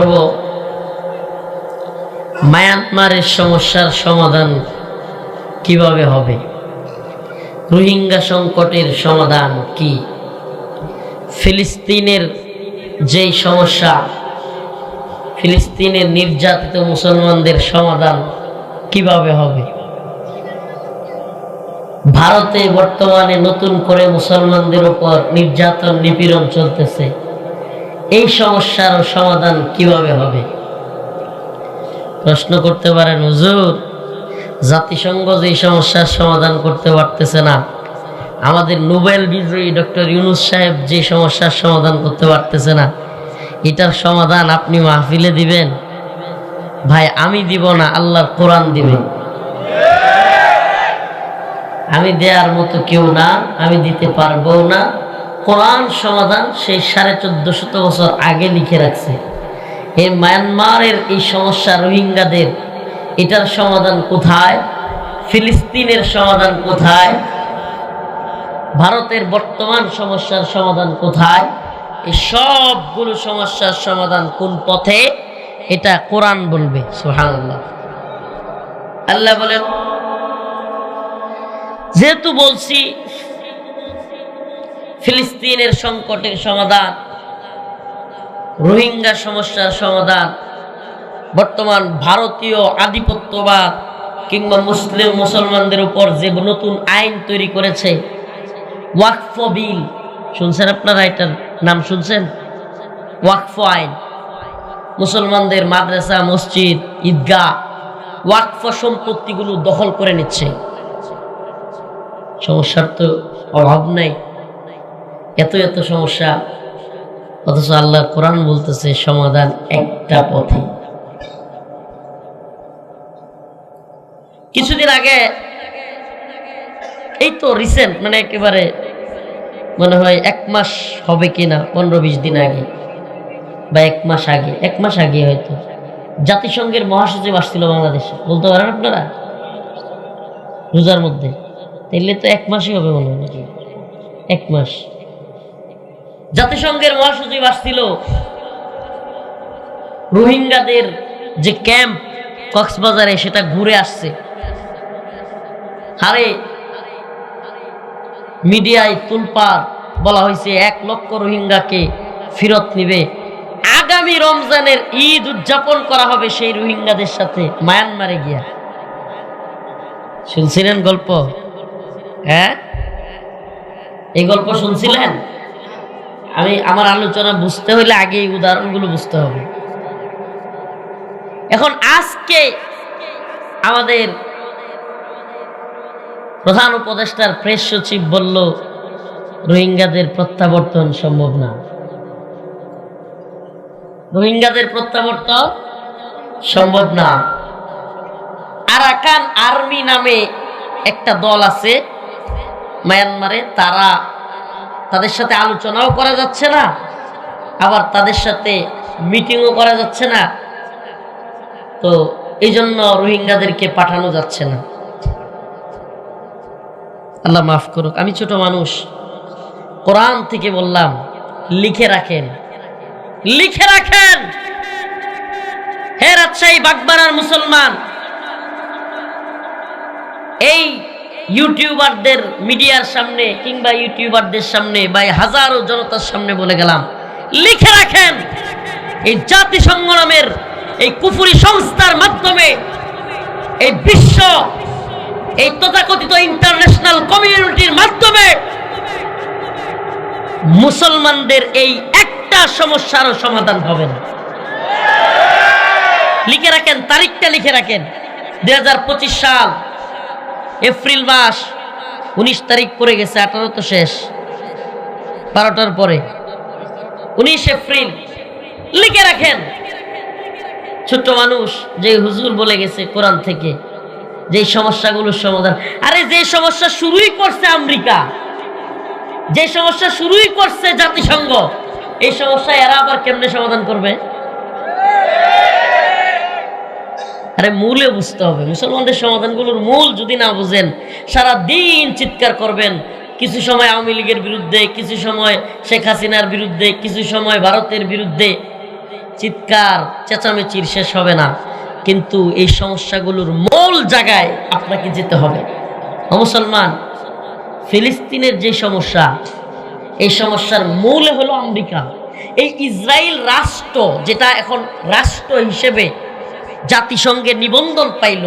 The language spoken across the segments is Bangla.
করব মায়ানমারের সমস্যার সমাধান কিভাবে হবে, রোহিঙ্গা সংকটের সমাধান কি, ফিলিস্তিনের যেই সমস্যা, ফিলিস্তিনের নির্যাতিত মুসলমানদের সমাধান কিভাবে হবে, ভারতে বর্তমানে নতুন করে মুসলমানদের উপর নির্যাতন নিপীড়ন চলতেছে, এই সমস্যার সমাধান কিভাবে হবে। প্রশ্ন করতে পারেন, হুজুর জাতিসংঘ যে সমস্যার সমাধান করতে পারতেছে না, আমাদের নোবেল বিজয়ী ডক্টর ইউনূস সাহেব যে সমস্যার সমাধান করতে পারতেছে না, এটার সমাধান আপনি মাহফিলে দিবেন? ভাই আমি দিব না, আল্লাহর কোরআন দিবে। আমি দেওয়ার মতো কেউ না, আমি দিতে পারবো না। কোরআন সমাধান সেই 1450 বছর আগে লিখে রাখছে। এই মায়ানমারের এই সমস্যা, রোহিঙ্গাদের, এটার সমাধান কোথায়? ফিলিস্তিনের সমাধান কোথায়? ভারতের বর্তমান সমস্যার সমাধান কোথায়? এই সবগুলো সমস্যার সমাধান কোন পথে, এটা কোরআন বলবে। সুবহানাল্লাহ। আল্লাহ বলেন, যেহেতু বলছি ফিলিস্তিনের সংকটের সমাধান, রোহিঙ্গা সমস্যার সমাধান, বর্তমান ভারতীয় আধিপত্যবাদ কিংবা মুসলমানদের উপর যে নতুন আইন তৈরি করেছে, ওয়াকফ বিল, শুনছেন আপনারা? এটার নাম শুনছেন? ওয়াকফ আইন। মুসলমানদের মাদ্রাসা, মসজিদ, ঈদগাহ, ওয়াকফ সম্পত্তিগুলো দখল করে নিচ্ছে। সমস্যার তো অভাব নাই, এত এত সমস্যা, অথচ আল্লাহ কোরআন বলতেছে সমাধান একটা পথে। কিছুদিন আগে, এই তো রিসেন্ট, মানে একেবারে মনে হয় 1 মাস হবে কিনা, 15-20 দিন আগে বা 1 মাস আগে, 1 মাস আগে হয়তো, জাতিসংঘের মহাসচিব আসছিল বাংলাদেশে। বলতে পারেন আপনারা? রোজার মধ্যে, তাইলে তো 1 মাসই হবে মনে হয় নাকি? 1 মাস জাতিসংঘের মহাসচিব আসছিল। রোহিঙ্গাদের যে ক্যাম্প কক্সবাজারে, সেটা ঘুরে আসছে। আরে মিডিয়ায় তুলপাড়, বলা হয়েছে 1 লক্ষ রোহিঙ্গাকে ফেরত নিবে। আগামী রমজানের ঈদ উদযাপন করা হবে সেই রোহিঙ্গাদের সাথে মায়ানমারে গিয়া। শুনছিলেন গল্প? হ্যাঁ, এই গল্প শুনছিলেন? আমার আলোচনা বুঝতে হলে আগে এই উদাহরণগুলো বুঝতে হবে। এখন আজকে আমাদের প্রধান উপদেষ্টার প্রেস সচিব বলল রোহিঙ্গাদের প্রত্যাবর্তন সম্ভব না। রোহিঙ্গাদের প্রত্যাবর্তন সম্ভব না। আরাকান আর্মি নামে একটা দল আছে মায়ানমারে, তাদের সাথে আলোচনাও করা যাচ্ছে না, আবার তাদের সাথে মিটিংও করা যাচ্ছে না। তো এই জন্য রোহিঙ্গাদেরকে পাঠানো যাচ্ছে না। আল্লাহ মাফ করুক, আমি ছোট মানুষ, কোরআন থেকে বললাম লিখে রাখেন, লিখে রাখেন। হে রাজশাহী বাগবাড়ার মুসলমান, এই ইউটিউবারদের মিডিয়ার সামনে কিংবা ইউটিউবারদের সামনে বা হাজারো জনতার সামনে বলে গেলাম, লিখে রাখেন, এই জাতিসংঘ নামের এই কুফরি সংস্থার মাধ্যমে এই বিশ্ব, এই তথাকথিত ইন্টারন্যাশনাল কমিউনিটির মাধ্যমে মুসলমানদের এই একটা সমস্যারও সমাধান হবে না। লিখে রাখেন, তারিখটা লিখে রাখেন। 2025 সাল এপ্রিল মাস 19 তারিখ পড়ে গেছে, 18 তো শেষ, 12টার পরে 19 এপ্রিল। লিখে রাখেন। ছোট্ট মানুষ, যে হুজুর বলে গেছে কোরআন থেকে যে সমস্যাগুলোর সমাধান, আরে যে সমস্যা শুরুই করছে আমেরিকা, যে সমস্যা শুরুই করছে জাতিসংঘ, এই সমস্যা এরা আবার কেমনে সমাধান করবে? আরে মূলে বুঝতে হবে। মুসলমানদের সমাধানগুলোর মূল যদি না বুঝেন, সারা দিন চিৎকার করবেন, কিছু সময় আওয়ামী লীগের বিরুদ্ধে, কিছু সময় শেখ হাসিনার বিরুদ্ধে, কিছু সময় ভারতের বিরুদ্ধে, চিৎকার চেঁচামেচির শেষ হবে না, কিন্তু এই সমস্যাগুলোর মূল জায়গায় আপনাকে যেতে হবে। মুসলমান, ফিলিস্তিনের যে সমস্যা, এই সমস্যার মূল হলো আমেরিকা। এই ইসরায়েল রাষ্ট্র, যেটা এখন রাষ্ট্র হিসেবে জাতিসংঘে নিবন্ধন পাইল,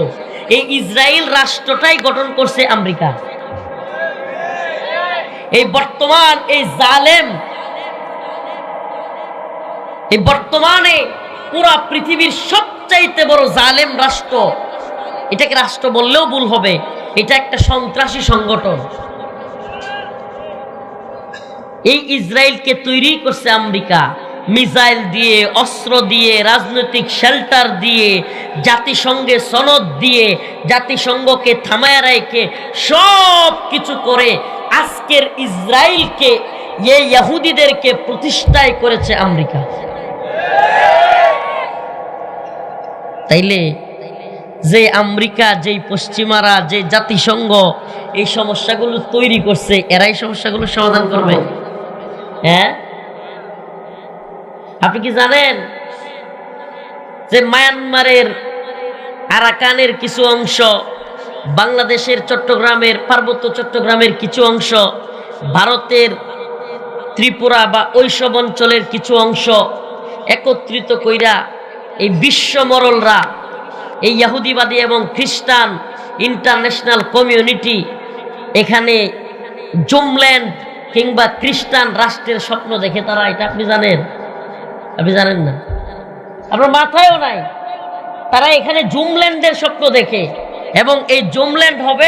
এই ইসরায়েল রাষ্ট্রটাই গঠন করছে আমেরিকা। এই বর্তমান এই জালেম, এই বর্তমানে পুরা পৃথিবীর সবচাইতে বড় জালেম রাষ্ট্র, এটাকে রাষ্ট্র বললেও ভুল হবে, এটা একটা সন্ত্রাসী সংগঠন। এই ইসরায়েলকে তৈরি করছে আমেরিকা, মিসাইল দিয়ে, অস্ত্র দিয়ে, রাজনৈতিক শেল্টার দিয়ে, জাতিসংঘে সনদ দিয়ে, জাতিসংঘকে থামায় রেখে সব কিছু করে আজকের ইসরায়েলকে, এই ইহুদিদেরকে প্রতিষ্ঠায় করেছে আমেরিকা। তাইলে যে আমেরিকা, যেই পশ্চিমারা, যে জাতিসংঘ এই সমস্যাগুলো তৈরি করছে, এরাই সমস্যাগুলো সমাধান করবে? হ্যাঁ, আপনি কি জানেন যে মায়ানমারের আরাকানের কিছু অংশ, বাংলাদেশের চট্টগ্রামের, পার্বত্য চট্টগ্রামের কিছু অংশ, ভারতের ত্রিপুরা বা ওইসব অঞ্চলের কিছু অংশ একত্রিত কইরা এই বিশ্বমরলরা, এই ইহুদিবাদী এবং খ্রিস্টান ইন্টারন্যাশনাল কমিউনিটি এখানে জুমল্যান্ড কিংবা খ্রিস্টান রাষ্ট্রের স্বপ্ন দেখে তারা। এটা আপনি জানেন? আপনি জানেন না, আপনার মাথায়ও নাই। তারা এখানে জুমল্যান্ডের স্বপ্ন দেখে, এবং এই জুমল্যান্ড হবে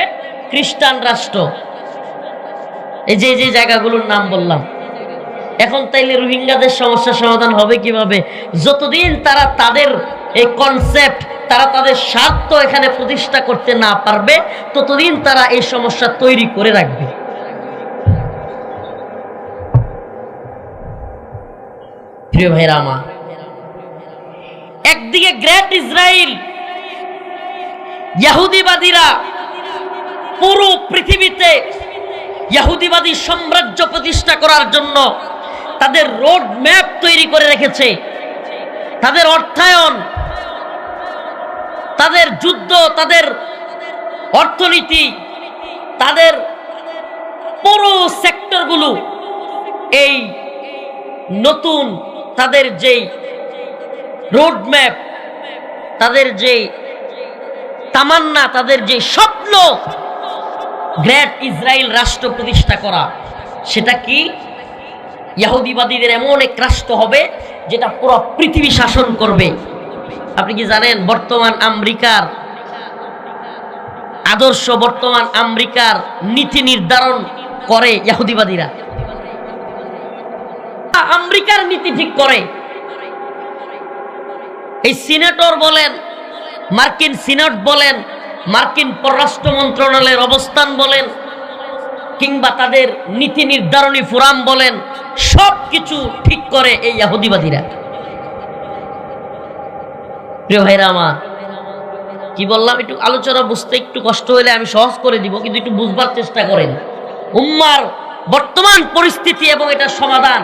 খ্রিস্টান রাষ্ট্র। এই যে যে জায়গাগুলোর নাম বললাম। এখন তাইলে রোহিঙ্গাদের সমস্যার সমাধান হবে কিভাবে? যতদিন তারা তাদের এই কনসেপ্ট, তারা তাদের স্বার্থ এখানে প্রতিষ্ঠা করতে না পারবে, ততদিন তারা এই সমস্যা তৈরি করে রাখবে। প্রিয় ভাইরা আমার, একদিকে গ্রেট ইসরায়েল, ইহুদিবাদীরা পুরো পৃথিবীতে ইহুদিবাদী সাম্রাজ্য প্রতিষ্ঠা করার জন্য তাদের রোড ম্যাপ তৈরি করে রেখেছে। তাদের অর্থায়ন, তাদের যুদ্ধ, তাদের অর্থনীতি, তাদের পুরো সেক্টরগুলো এই নতুন তাদের যেই রোড ম্যাপ, তাদের যে তামান্না, তাদের যে স্বপ্ন গ্রেট ইসরায়েল রাষ্ট্র প্রতিষ্ঠা করা, সেটা কি? ইহুদিবাদীদের এমন এক রাষ্ট্র হবে যেটা পুরো পৃথিবী শাসন করবে। আপনি কি জানেন বর্তমান আমেরিকার আদর্শ, বর্তমান আমেরিকার নীতি নির্ধারণ করে ইহুদিবাদীরা? আমেরিকার নীতি ঠিক করে এই সিনেটর বলেন, মার্কিন সিনেট বলেন, মার্কিন পররাষ্ট্র মন্ত্রণালয়ের অবস্থান বলেন, কিংবা তাদের নীতি নির্ধারণী ফোরাম বলেন, সব কিছু ঠিক করে এই ইহুদিবাদীরা। প্রিয় ভাইরা আমার, কি বললাম? একটু আলোচনা বুঝতে একটু কষ্ট হলে আমি সহজ করে দিব, কিন্তু একটু বুঝবার চেষ্টা করেন উম্মার বর্তমান পরিস্থিতি এবং এটার সমাধান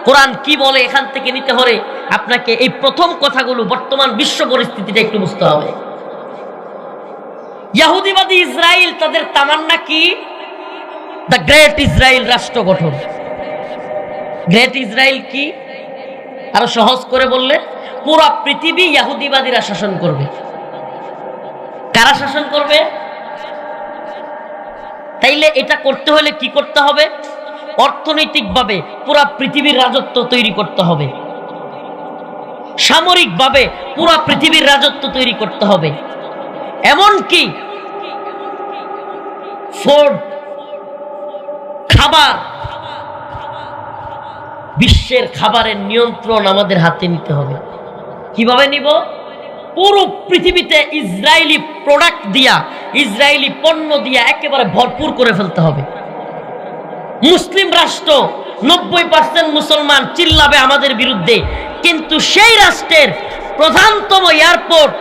কোরআন কি বলে। এখান থেকে নিতে হলে আপনাকে এই প্রথম কথাগুলো, বর্তমান বিশ্ব পরিস্থিতিটা একটু বুঝতে হবে। ইহুদিবাদী ইসরায়েল, তাদের তামান্না কি? দ্য গ্রেট ইসরায়েল রাষ্ট্র গঠন। গ্রেট ইসরায়েল কি? আরো সহজ করে বললে, পুরো পৃথিবী ইহুদিবাদীরা শাসন করবে। কারা শাসন করবে? তাইলে এটা করতে হলে কি করতে হবে? অর্থনৈতিকভাবে পুরো পৃথিবীর রাজত্ব তৈরি করতে হবে, সামরিকভাবে পুরো পৃথিবীর রাজত্ব তৈরি করতে হবে। এমনকি ফুড, খাবার, বিশ্বের খাবারের নিয়ন্ত্রণ আমাদের হাতে নিতে হবে। কিভাবে নিব? পুরো পৃথিবীতে ইসরায়েলি প্রোডাক্ট দিয়া, ইসরায়েলি পণ্য দিয়া একেবারে ভরপুর করে ফেলতে হবে। মুসলিম রাষ্ট্র, 90% মুসলমান চিল্লাবে আমাদের বিরুদ্ধে, কিন্তু সেই রাষ্ট্রের প্রধানতম এয়ারপোর্ট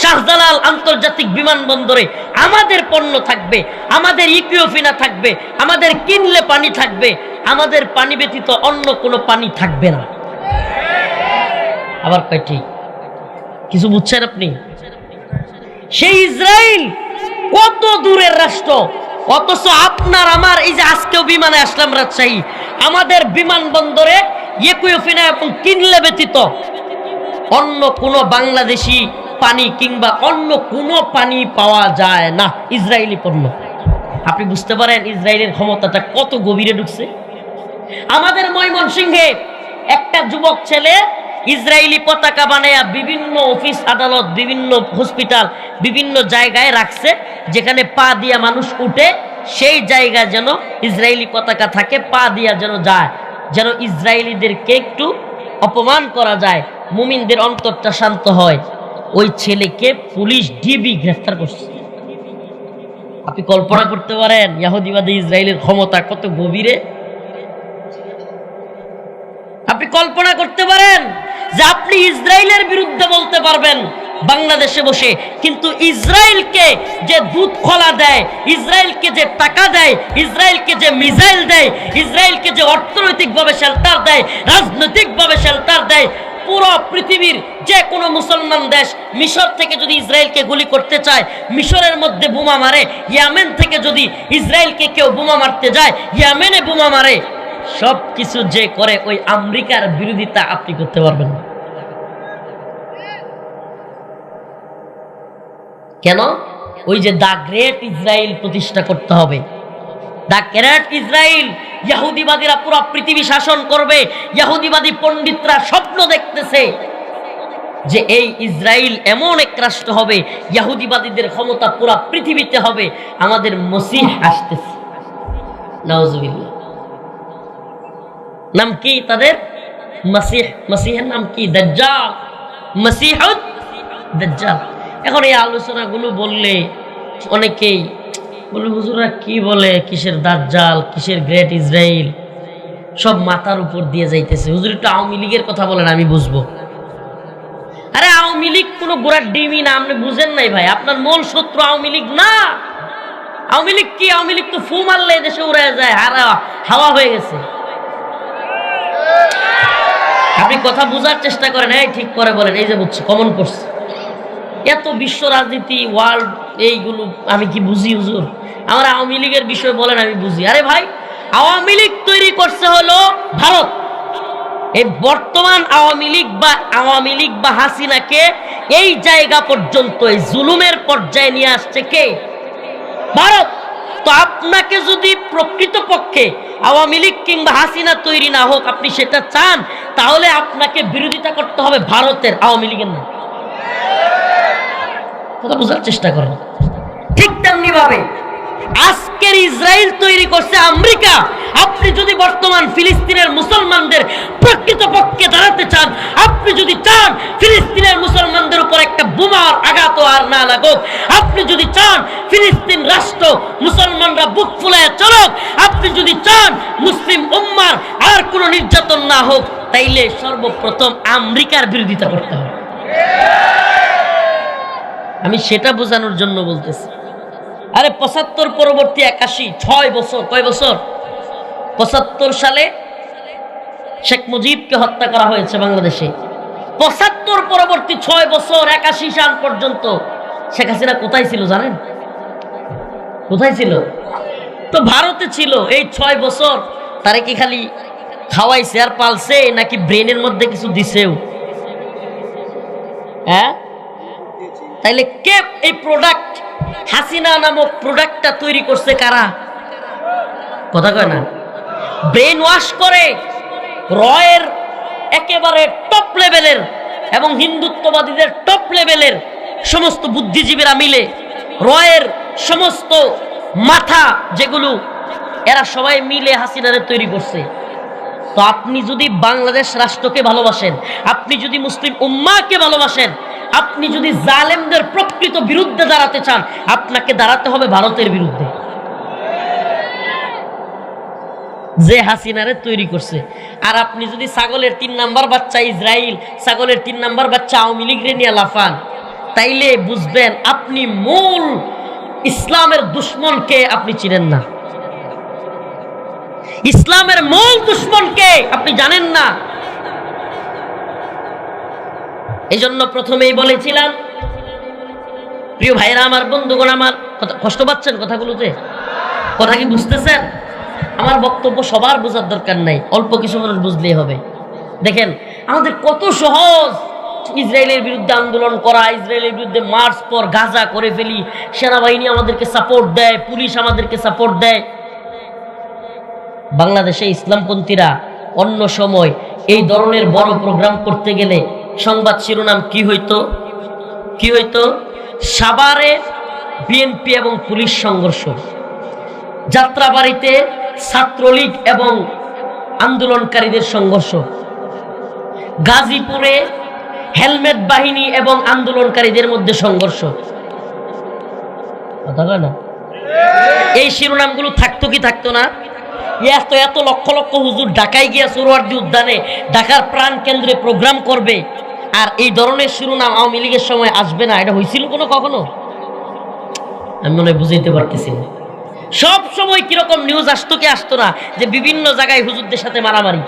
শাহজালাল আন্তর্জাতিক বিমানবন্দরে আমাদের পণ্য থাকবে, আমাদের ইকুইফিনা থাকবে, আমাদের কিনলে পানি থাকবে, আমাদের পানি ব্যতীত অন্য কোনো পানি থাকবে না। আবার কয় ঠিক। কিছু বুঝছেন আপনি? সেই ইসরায়েল কত দূরের রাষ্ট্র, অথচ আপনার আমার এই যে আজকেও বিমানে আসলাম রাজশাহী, আমাদের বিমানবন্দরে ইকুইফিনা এবং কিনলে ব্যতীত অন্য কোনো বাংলাদেশি পানি কিংবা অন্য কোনো পানি পাওয়া যায় না, ইসরায়েলি পণ্য। আপনি বুঝতে পারেন ইসরায়েলের ক্ষমতাটা কত গভীরে ঢুকছে। আমাদের ময়মনসিংহে একটা যুবক ছেলে ইসরায়েলি পতাকা বানায়া বিভিন্ন অফিস আদালত, বিভিন্ন হসপিটাল, বিভিন্ন জায়গায় রাখছে, যেখানে পা দিয়া মানুষ উঠে সেই জায়গায় যেন ইসরায়েলি পতাকা থাকে, পা দিয়া যেন যায়, যেন ইসরায়েলিদেরকে একটু অপমান করা যায়, মুমিনদের অন্তরটা শান্ত হয়। ওই ছেলেকে পুলিশ ডিবি গ্রেফতার করছে। আপনি কল্পনা করতে পারেন ইহুদিবাদী ইসরায়েলের ক্ষমতা কত গভীরে? আপনি কল্পনা করতে পারেন যে আপনি ইসরায়েলের বিরুদ্ধে বলতে পারবেন বাংলাদেশে বসে, কিন্তু ইসরায়েলকে যে দুধ খোলা দেয়, ইসরায়েলকে যে টাকা দেয়, ইসরায়েলকে যে মিসাইল দেয়, ইসরায়েলকে যে অর্থনৈতিকভাবে শেল্টার দেয়, রাজনৈতিকভাবে শেল্টার দেয়, পুরো পৃথিবীর যে কোনো মুসলমান দেশ মিশর থেকে যদি ইসরায়েলকে গুলি করতে চায়, মিশরের মধ্যে বোমা মারে। ইয়েমেন থেকে যদি ইসরায়েলকে কেউ বোমা মারতে যায়, ইয়েমেনে বোমা মারে। সব কিছু যে করে, ওই আমেরিকার বিরোধিতা আপনি করতে পারবেন না। কেন? ওই যে দা গ্রেট ইসরায়েল প্রতিষ্ঠা করতে হবে। দা গ্রেট ইসরায়েল, ইহুদিবাদীরা পুরো পৃথিবী শাসন করবে। ইহুদিবাদী পণ্ডিতরা স্বপ্ন দেখতেছে যে এই ইসরায়েল এমন এক রাষ্ট্র হবে, ইহুদিবাদীদের ক্ষমতা পুরো পৃথিবীতে হবে। আমাদের মসিহ আসতেছে, নাউজুবিল্লাহ। নাম কি তাদের? মসিহ। মসিহের নাম কি? দাজ্জাল, মসিহুদ দাজ্জাল। এখন এই আলোচনাগুলো বললে অনেকেই বলে, হুজুরা কি বলে, কিসের দাজ্জাল, কিসের গ্রেট ইসরায়েল, সব মাথার উপর দিয়ে যাইতেছে। হুজুর একটু আওয়ামী লীগের কথা বলেন, আমি বুঝবো। আরে আওয়ামী লীগ কোনো গোড়ার ডিমই না, আপনি বুঝেন নাই ভাই। আপনার মূল শত্রু আওয়ামী লীগ না। আওয়ামী লীগ কি? আওয়ামী লীগ তো ফু মারলে দেশে উড়ে যায়, হাওয়া হয়ে গেছে। আপনি কথা বুঝার চেষ্টা করেন, এই ঠিক করে বলেন, এই যে বুঝছি কমন করছে। এত বিশ্ব রাজনীতি, ওয়ার্ল্ড, এইগুলো আমি কি বুঝি হুজুর? আমার আওয়ামী লীগের বিষয় বলেন, আমি বুঝি। আরে ভাই, আওয়ামী লীগ তৈরি করছে হলো ভারত। এই বর্তমান আওয়ামী লীগ বা হাসিনাকে এই জায়গা পর্যন্ত, এই জুলুমের পর্যায়ে নিয়ে আসছে কে? ভারত। তো আপনাকে যদি প্রকৃতপক্ষে আওয়ামী লীগ কিংবা হাসিনা তৈরি না হোক, আপনি সেটা চান, তাহলে আপনাকে বিরোধিতা করতে হবে ভারতের, আওয়ামী লীগের না। কথা বোঝার চেষ্টা করেন। ঠিক তেমনি ভাবে আজকের ইসরায়েল তৈরি করছে আমেরিকা। আপনি যদি বর্তমান ফিলিস্তিনের মুসলমানদের প্রকৃতপক্ষে দাঁড়াতে চান, আপনি যদি চান ফিলিস্তিনের মুসলমানদের উপর একটা বোমার আঘাত আর না লাগুক, আপনি যদি চান ফিলিস্তিন রাষ্ট্র মুসলমানরা বুক ফুলায় চলুক, আপনি যদি চান মুসলিম উম্মার আর কোনো নির্যাতন না হোক, তাইলে সর্বপ্রথম আমেরিকার বিরোধিতা করতে হবে। আমি সেটা বোঝানোর জন্য বলতেছি। আরে ৭৫ পরবর্তী ৮১, ৬ বছর, কয় বছর? ৭৫ সালে শেখ মুজিবকে হত্যা করা হয়েছে বাংলাদেশে। ৭৫ পরবর্তী ৬ বছর, ৮১ সাল পর্যন্ত শেখ হাসিনা কোথায় ছিল জানেন? কোথায় ছিল? তো ভারতে ছিল। এই ৬ বছর তারে কি খালি খাওয়াইছে আর পালছে, নাকি ব্রেনের মধ্যে কিছু দিছেও? হ্যাঁ, তাইলে কে এই প্রোডাক্ট, হাসিনা নামক প্রোডাক্টটা তৈরি করছে? কারা? কথা কয় না। ব্রেন ওয়াশ করে রয়ের একেবারে টপ লেভেলের এবং হিন্দুত্ববাদীদের টপ লেভেলের সমস্ত বুদ্ধিজীবীরা মিলে রয়ের সমস্ত মাথা যেগুলো, এরা সবাই মিলে হাসিনারে তৈরি করছে। তো আপনি যদি বাংলাদেশ রাষ্ট্রকে ভালোবাসেন, আপনি যদি মুসলিম উম্মাহকে ভালোবাসেন, আপনি যদি জালেমদের প্রকৃত বিরুদ্ধে দাঁড়াতে চান, আপনাকে দাঁড়াতে হবে ভারতের বিরুদ্ধে, যে হাসিনারে তৈরি করছে। আর আপনি যদি ছাগলের ৩ নাম্বার বাচ্চা ইসরায়েল, ছাগলের 3 নাম্বার বাচ্চা আওয়ামী লীগরে নিয়ে লাফান, তাইলে বুঝবেন আপনি মূল ইসলামের দুশ্মনকে আপনি চিনেন না। ইসলামের মূল দুশ্মনকে আপনি জানেন না। এই জন্য প্রথমেই বলেছিলাম, প্রিয় ভাইরা আমার, বন্ধুগণ আমার, কষ্ট পাচ্ছেন কথাগুলোতে? কথা কি বুঝতেছেন? আমার বক্তব্য সবার বোঝার দরকার নাই, অল্প কিছু মানুষ বুঝলেই হবে। দেখেন আমাদের কত সহজ ইসরায়েলের বিরুদ্ধে আন্দোলন করা, ইসরায়েলের বিরুদ্ধে মার্চ পর গাজা করে ফেলি, সেনাবাহিনী আমাদেরকে সাপোর্ট দেয়, পুলিশ আমাদেরকে সাপোর্ট দেয়। বাংলাদেশে ইসলামপন্থীরা অন্য সময় এই ধরনের বড় প্রোগ্রাম করতে গেলে সংবাদ শিরোনাম কি হইতো? কি হইতো? সাভারে বিএনপি এবং পুলিশ সংঘর্ষ, যাত্রাবাড়িতে ছাত্রলীগ এবং আন্দোলনকারীদের সংঘর্ষ, গাজীপুরে হেলমেট বাহিনী এবং আন্দোলনকারীদের মধ্যে সংঘর্ষ। কথা কয় না? এই শিরোনামগুলো থাকতো কি থাকতো না? এত এত লক্ষ লক্ষ হুজুর ঢাকায় গিয়া সোহরাওয়ার্দী উদ্যানে, ঢাকার প্রাণ কেন্দ্রে প্রোগ্রাম করবে, আর এই ধরনের শিরোনাম আওয়ামী লীগের সময় আসবে না, এটা হয়েছিল কখনো? আমি মনে হয় বুঝাইতে পারতেছি না। সব সময় কিরকম নিউজ আসতো কি আসতো না যে বিভিন্ন জায়গায় হুজুরদের সাথে মারামারি।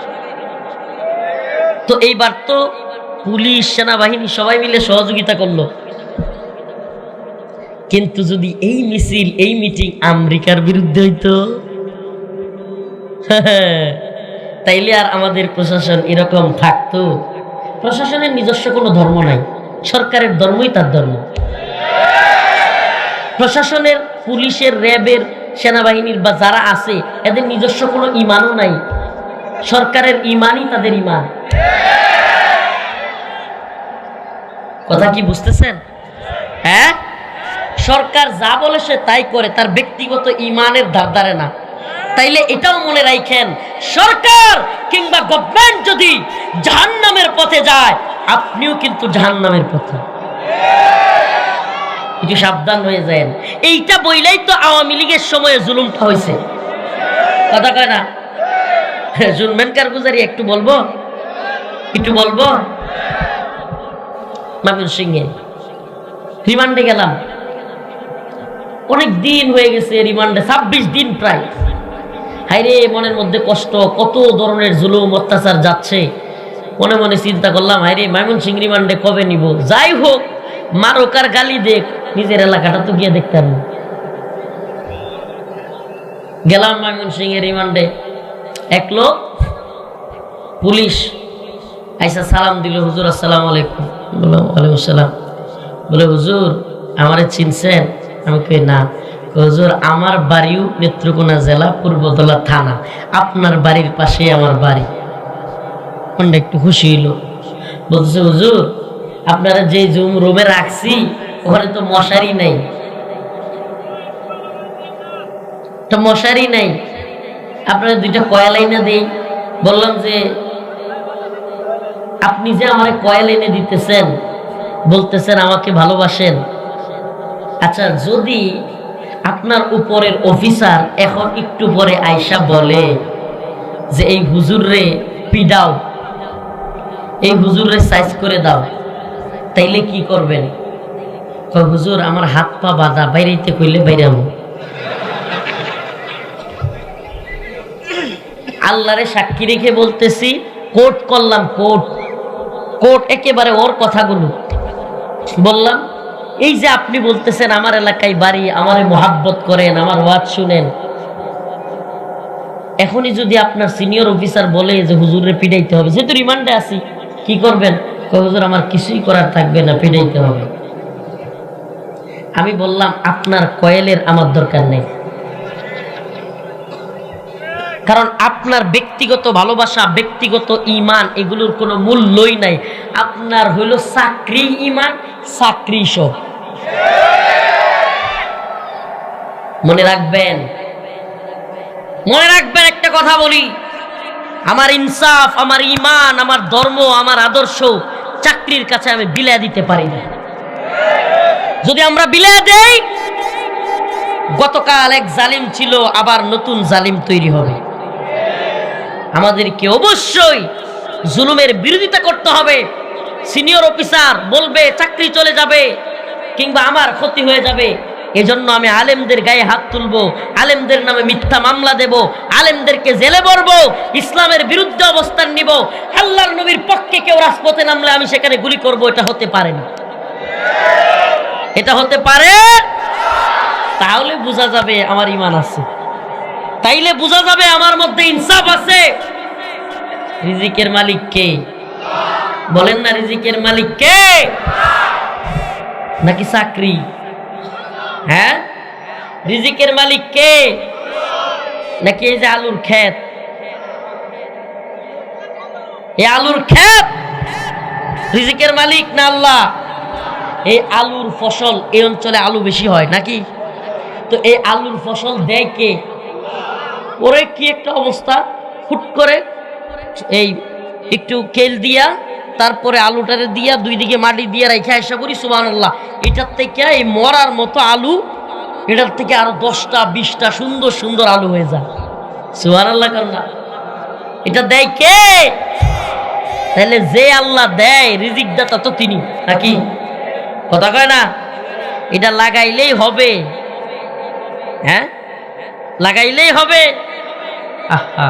তো এইবার তো পুলিশ সেনাবাহিনী সবাই মিলে সহযোগিতা করলো, কিন্তু যদি এই মিছিল এই মিটিং আমেরিকার বিরুদ্ধে হইতো তাইলে আর আমাদের প্রশাসন এরকম থাকতো? প্রশাসনের নিজস্ব কোনো ধর্ম নাই, সরকারের ধর্মই তার ধর্ম। প্রশাসনের, পুলিশের, র্যাবের, সেনাবাহিনীর বা যারা আছে এদের নিজস্ব কোনো ইমানও নাই, সরকারের ইমানই তাদের ইমান। কথা কি বুঝতেছেন? হ্যাঁ, সরকার যা বলে সে তাই করে, তার ব্যক্তিগত ইমানের ধার ধারে না। তাইলে এটাও মনে রাখেন, সরকার কিংবা গভর্নমেন্ট যদি জাহান্নামের পথে যায়, আপনিও কিন্তু জাহান্নামের পথে। একটু সাবধান হয়ে যান। এইটা বইলেই তো আওয়ামী লীগের সময়ে জুলুমটা হয়েছে। কথা কয় না? শুনবেন কারগুজারি? একটু বলবো, একটু বলবো। ময়মনসিংহে রিমান্ডে গেলাম, অনেক দিন হয়ে গেছে রিমান্ডে, 26 দিন প্রায়। হাইরে মনের মধ্যে কষ্ট, কত ধরনের জুলুম অত্যাচার যাচ্ছে। মনে মনে চিন্তা করলাম, হাইরে ময়মনসিংহ রিমান্ডে কবে নিব? যাই হোক, মারুক আর গালি দেখ, নিজের এলাকাটা তো গিয়ে দেখতাম। গেলাম ময়মনসিংহের রিমান্ডে। এক লোক পুলিশ আইসা সালাম দিল, হুজুর আসসালামু আলাইকুম। বললাম ওয়ালাইকুম আসসালাম। বলে হুজুর আমারে চিনছেন? আমি কই না। হুজুর আমার বাড়িও নেত্রকোনা জেলা পূর্বতলা থানা, আপনার বাড়ির পাশে আমার বাড়ি। মনটা একটু খুশি হইল। বলতেছে হুজুর আপনারা যে রুমে রাখছি ওখানে তো মশারি নাই, তো মশারি নাই, আপনারা দুইটা কয়লা এনে দেই। বললাম যে আপনি যে আমার কয়লা এনে দিতেছেন, বলতেছেন আমাকে ভালোবাসেন, আচ্ছা যদি আপনার উপরের অফিসার এখন একটু পরে আয়সা বলে যে এই হুজুররে পিডাও, এই হুজুররে সাইজ করে দাও, তাইলে কি করবেন? হুজুর আমার হাত পা বাঁধা, বাইরেতে কইলে বাইরামু। আল্লাহরে সাক্ষী রেখে বলতেছি, কোর্ট করলাম, কোর্ট একেবারে ওর কথাগুলো বললাম। এই যে আপনি বলতেছেন আমার এলাকায় বাড়ি, আমারে মোহাব্বত করেন, আমার ওয়াজ শুনেন, এখনই যদি আপনার সিনিয়র অফিসার বলে যে হুজুরে পিটাইতে হবে, যেহেতু রিমান্ডে আছি, কি করবেন? হুজুর আমার কিছুই করার থাকবে না, পিটাইতে হবে। আমি বললাম আপনার কয়েলের আমার দরকার নেই, কারণ আপনার ব্যক্তিগত ভালোবাসা, ব্যক্তিগত ইমান, এগুলোর কোনো মূল্যই নাই। আপনার হইল চাকরি ইমান, চাকরি সব। মনে রাখবেন, মনে রাখবেন একটা কথা বলি, আমার ইনসাফ, আমার ইমান, আমার ধর্ম, আমার আদর্শ চাকরির কাছে আমি বিলিয়ে দিতে পারি না। যদি আমরা বিলিয়ে দেই, গতকাল এক জালিম ছিল, আবার নতুন জালিম তৈরি হবে। আমাদেরকে অবশ্যই জুলুমের বিরোধিতা করতে হবে। সিনিয়র অফিসার বলবে চাকরি চলে যাবে কিংবা আমার ক্ষতি হয়ে যাবে, এজন্য আমি আলেমদের গায়ে হাত তুলবো, আলেমদের নামে মিথ্যা মামলা দেব, আলেমদেরকে জেলে ভরবো, ইসলামের বিরুদ্ধে অবস্থান নিব। আল্লাহর নবীর পক্ষে কেউ রাজপথে নামলে আমি সেখানে গুলি করব, এটা হতে পারে না। এটা হতে পারে? তাহলে বোঝা যাবে আমার ঈমান আছে, তাইলে বোঝা যাবে আমার মধ্যে ইনসাফ আছে। রিজিকের মালিক কে? বলেন না, রিজিকের মালিক কে? নাকি চাকরি? হ্যাঁ, রিজিকের মালিক কে? নাকি এই যে আলুর ক্ষেত? এই আলুর ক্ষেত রিজিকের মালিক না আল্লাহ? এই আলুর ফসল, এই অঞ্চলে আলু বেশি হয় নাকি? তো এই আলুর ফসল দেয় কে? ওরে কি একটা অবস্থা, হুট করে এই একটু কেল দিয়া তারপরে আলুটারে দিয়া দুই দিকে মাটি দিয়ে রেখে এসে করি সুবহানাল্লাহ, এটার থেকে এই মরার মতো আলু, এটার থেকে আরো 10টা 20টা সুন্দর সুন্দর আলু হয়ে যায়। সুবহানাল্লাহ কারণ এটা দেয় কে? তাহলে যে আল্লাহ দেয়, রিজিক দাতা তো তিনি নাকি? কথা কয় না? এটা লাগাইলেই হবে, হ্যাঁ লাগাইলেই হবে। আহা,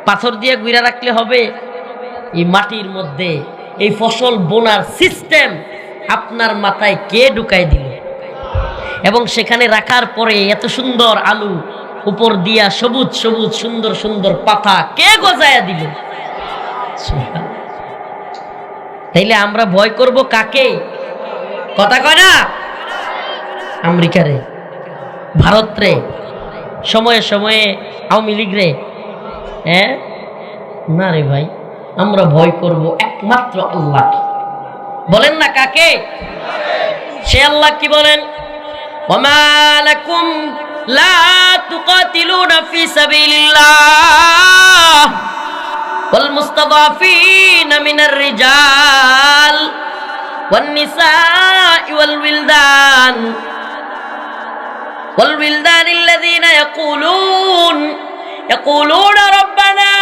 পাথর দিয়ে গুইরা রাখলে হবে? এই মাটির মধ্যে এই ফসল বোনার সিস্টেম আপনার মাথায় কে ঢুকাই দিল? এবং সেখানে রাখার পরে এত সুন্দর আলু, উপর দিয়া সবুজ সবুজ সুন্দর সুন্দর পাতা কে গজায়া দিল? তাইলে আমরা ভয় করব কাকে? কথা কয় না? আমেরিকা রে, ভারত রে, সময়ে সময়ে আওয়ামী লীগ রে? হ্যাঁ না রে ভাই, আমরা ভয় করব একমাত্র আল্লাহকে। বলেন না কাকে? সে আল্লাহ কি বলেন? ওমা লাকুম লা তুকাতিলুনা ফি সাবিলিল্লাহ ওয়াল মুস্তাদাফিনা মিনার রিজাল ওয়ান নিসাই ওয়াল উইলদান আল্লাযীনা ইয়াকুলুনা রাব্বানা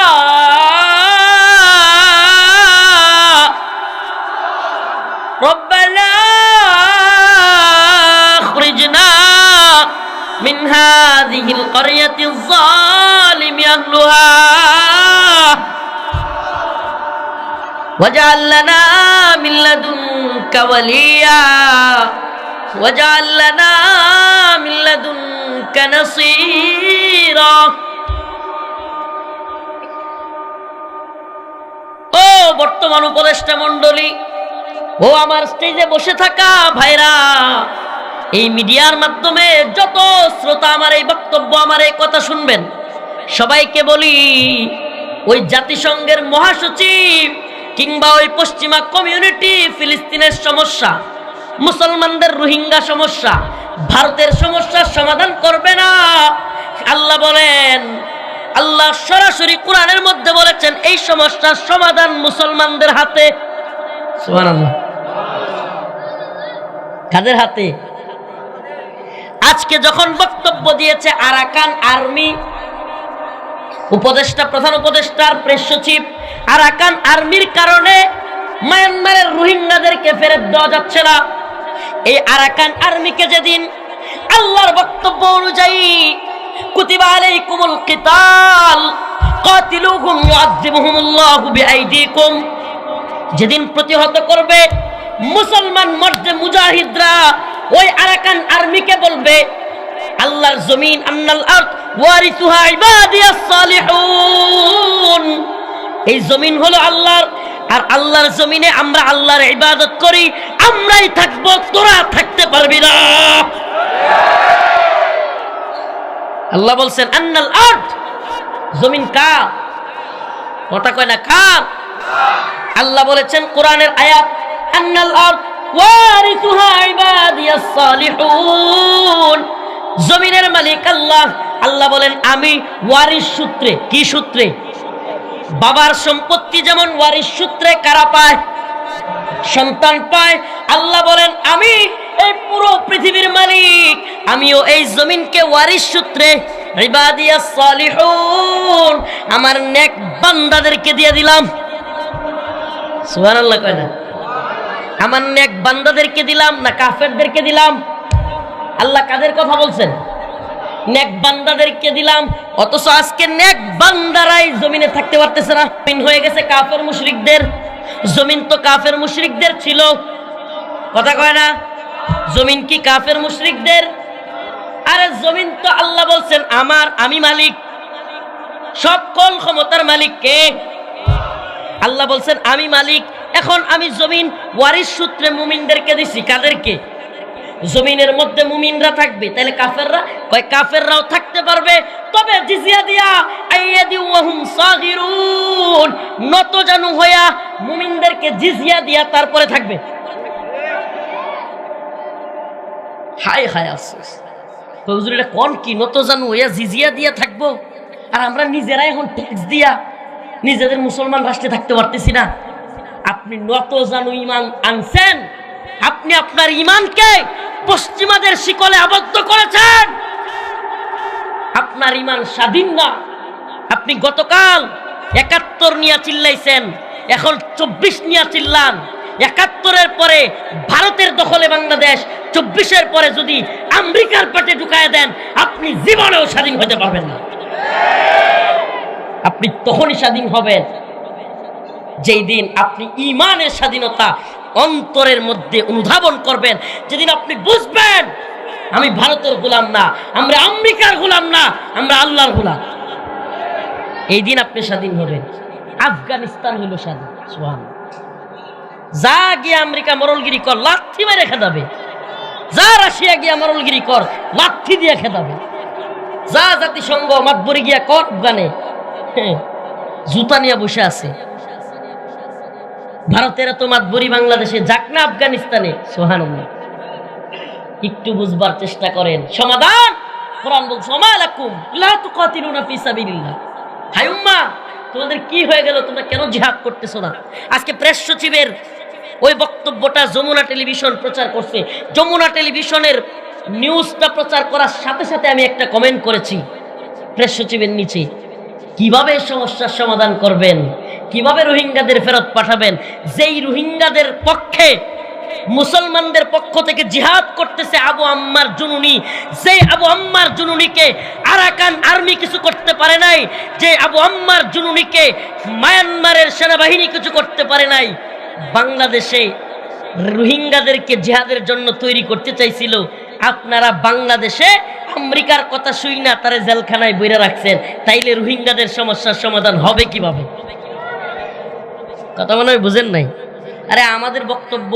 আখরিজনা মিন হাযিহিল ক্বরিয়াতিয যালিমি আহলুহা ওয়াজআল লানা মিন লাদুনকা ওয়ালিয়া ওয়াজআল লানা মিন লাদুনকা নাসীরা। ও বর্তমান উপদেষ্টা মণ্ডলী, ও আমার স্টেজে বসে থাকা ভাইরা, এই মিডিয়ার মাধ্যমে যত শ্রোতা আমার এই বক্তব্য, আমার এই কথা শুনবেন, সবাইকে বলি, ওই জাতিসংঘের মহাসচিব কিংবা ওই পশ্চিমা কমিউনিটি ফিলিস্তিনের সমস্যা, মুসলমানদের রোহিঙ্গা সমস্যা, ভারতের সমস্যার সমাধান করবে না। আল্লাহ বলেন, আল্লাহ সরাসরি কোরআনের মধ্যে বলেছেন এই সমস্যার সমাধান মুসলমানদের হাতে। সুবহানাল্লাহ। কাদের হাতে? আজকে যখন বক্তব্য দিয়েছে আরাকান আর্মি উপদেষ্টা, প্রধান উপদেষ্টার প্রেস সচিব, আরাকান আর্মির কারণে মায়ানমারের রোহিঙ্গাদেরকে ফেরত দেওয়া যাচ্ছে না। এই আরাকান আর্মিকে যেদিন আল্লাহর বক্তব্য অনুযায়ী কুতিবা আলাইকুমুল কিতাল কাতিলুহুম ইউআযিবুহুমুল্লাহু বিআইদিকুম, যেদিন প্রতিহত করবে মুসলমান মর্দে মুজাহিদরা, ওই আরাকান আর্মিকে বলবে আল্লাহর জমিন, আন্নাল আরদ ওয়ারিসুহা ইবাদিয়াস সালিহুন, এই জমিন হলো আল্লাহর, আর আল্লাহর জমিনে আমরা আল্লাহর ইবাদত করি, আমরাই থাকবো, তোরা থাকতে পারবি না। আল্লাহ বলছেন আন্নাল আরদ, জমিন কার? কথা কয় না কার? আল্লাহ বলেছেন কোরআনের আয়াত, আন্নাল আরদ ওয়ারিসুহা ইবাদিয়াস সালিহুন, জমিনের মালিক আল্লাহ। আল্লাহ বলেন আমি ওয়ারিস সূত্রে, কি সূত্রে? বাবার সম্পত্তি যেমন ওয়ারিস সূত্রে কারা পায়? সন্তান পায়। আল্লাহ বলেন আমি এই পুরো পৃথিবীর মালিক, আমিও এই জমিনকে ওয়ারিস সূত্রে ইবাদিয়াস সালিহুন, আমার নেক বান্দাদেরকে দিয়ে দিলাম। সুবহানাল্লাহ কয় না? আমার নেক বান্দাদেরকে দিলাম না কাফেরদেরকে দিলাম? আল্লাহ কাদের কথা বলছেন? নেক বান্দাদেরকে দিলাম, অথচ আজকে নেক বান্দারাই জমিনে থাকতে পারতেছে না। জমিন হয়ে গেছে কাফের মুশরিকদের। জমিন তো কাফের মুশরিকদের ছিল, কথা কয় না? জমিন কি কাফের মুশরিকদের? আরে জমিন তো আল্লাহ বলছেন আমার, আমি মালিক, সকল ক্ষমতার মালিক কে? আল্লাহ বলছেন আমি মালিক। এখন আমি জমিন ওয়ারিস সূত্রে মুমিনদেরকে দিছি। কাদেরকে? জমিনের মধ্যে মুমিনরা থাকবে, তাহলে কাফেররা? কয় কাফেররাও থাকতে পারবে, তবে জিজিয়া দিয়া আইয়াদি ওয়াহুম সাগিরুন, নত জানু হইয়া মুমিনদেরকে জিজিয়া দিয়া তারপরে থাকবে। হায় হায় আফসোস, তো হুজুর এটা কোন কি? নত জানু হইয়া জিজিয়া দিয়া থাকবো, আর আমরা নিজেরা এখন ট্যাক্স দিয়া নিজেদের মুসলমান রাষ্ট্রে থাকতে পারতেছি না। আপনি নত জানু ইমান আনছেন, আপনি আপনার ইমানকে পশ্চিমাদের শিকলে আবদ্ধ করেছেন। আপনার ইমান স্বাধীন না। আপনি গতকাল ৭১ নিয়ে চিল্লাইছেন, এখন ২৪ নিয়ে চিল্লান। ৭১-এর পরে ভারতের দখলে বাংলাদেশ, ২৪-এর পরে যদি আমেরিকার পেটে ঢুকায় দেন, আপনি জীবনেও স্বাধীন হতে পারবেন না। আপনি তখনই স্বাধীন হবেন যেই দিন আপনি ইমানের স্বাধীনতা অন্তরের মধ্যে অনুধাবন করবেন, যেদিন আপনি বুঝবেন আমি ভারতের গোলাম না, আমরা আমেরিকার গোলাম না, আমরা আল্লাহর গোলাম। এই দিন আপনি স্বাধীন হবেন। আফগানিস্তান হইল স্বাধীন। সুবহানাল্লাহ। যা গিয়ে আমেরিকা মরলগিরি কর, লাথি মেরে খেদাবে। যা রাশিয়া গিয়া মরলগিরি কর, লাথি দিয়ে খেদাবে। যা জাতিসংঘ মাতবরি গিয়া কর, আফগানে জুতা নিয়ে বসে আছে। ভারতের এত মাতবরি বাংলাদেশে, যাক না আফগানিস্তানে। সুবহানাল্লাহ। একটু বুঝবার চেষ্টা করেন। সমাধান কোরআন বলছে ওমা লাকুম লা তুকাতিলুনা ফি সাবিলিল্লাহ। হায় উম্মাহ, তোমাদের কি হয়ে গেল? তোমরা কেন জিহাদ করতেছো না? আজকে প্রেস সচিবের ওই বক্তব্যটা যমুনা টেলিভিশন প্রচার করছে। যমুনা টেলিভিশনের নিউজটা প্রচার করার সাথে সাথে আমি একটা কমেন্ট করেছি প্রেস সচিবের নিচে, কিভাবে সমস্যার সমাধান করবেন, কিভাবে রোহিঙ্গাদের ফেরত পাঠাবেন? যেই রোহিঙ্গাদের পক্ষে মুসলমানদের পক্ষ থেকে জিহাদ করতেছে আবু আম্মার জুনুনি, যেই আবু আম্মার জুনুনিকে আরাকান আর্মি কিছু করতে পারে নাই, যে আবু আম্মার জুনুনিকে মায়ানমারের সেনাবাহিনী কিছু করতে পারে নাই, বাংলাদেশে রোহিঙ্গাদেরকে জিহাদের জন্য তৈরি করতে চাইছিল। আপনারা বাংলাদেশে আমেরিকার কথা শুই না তারা জেলখানায় বইরা রাখছেন, তাইলে রোহিঙ্গাদের সমস্যার সমাধান হবে কিভাবে? কথা মনে হয় বুঝেন নাই। আরে আমাদের বক্তব্য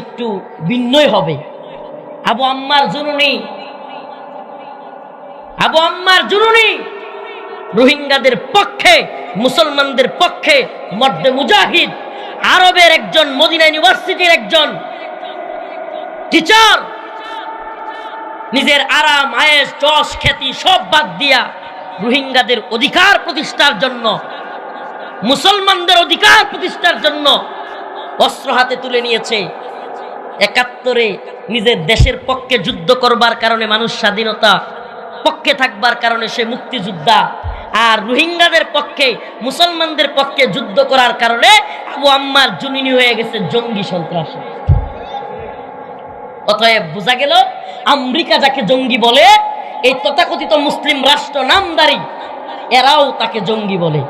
একটু ভিন্নই হবে। আবু আম্মার জুনুনি রোহিঙ্গাদের পক্ষে, মুসলমানদের পক্ষে মর্দে মুজাহিদ, আরবের একজন, মদিনা ইউনিভার্সিটির একজন টিচার, নিজের আরাম আয়েশ যশ খ্যাতি সব বাদ দিয়া রোহিঙ্গাদের অধিকার প্রতিষ্ঠার জন্য, মুসলমানদের অধিকার প্রতিষ্ঠার জন্য অস্ত্র হাতে তুলে নিয়েছে। ৭১-এ নিজের দেশের পক্ষে যুদ্ধ করবার কারণে মানুষ স্বাধীনতা পক্ষে থাকবার কারণে সে মুক্তিযোদ্ধা, আর রোহিঙ্গাদের পক্ষে, মুসলমানদের পক্ষে যুদ্ধ করার কারণে আবু আম্মার জুনুনি হয়ে গেছে জঙ্গি সন্ত্রাসী। অতএব বোঝা গেল আমেরিকা যাকে জঙ্গি বলে, এই তথাকথিত মুসলিম রাষ্ট্র নামদারি এরাও তাকে জঙ্গি বলে।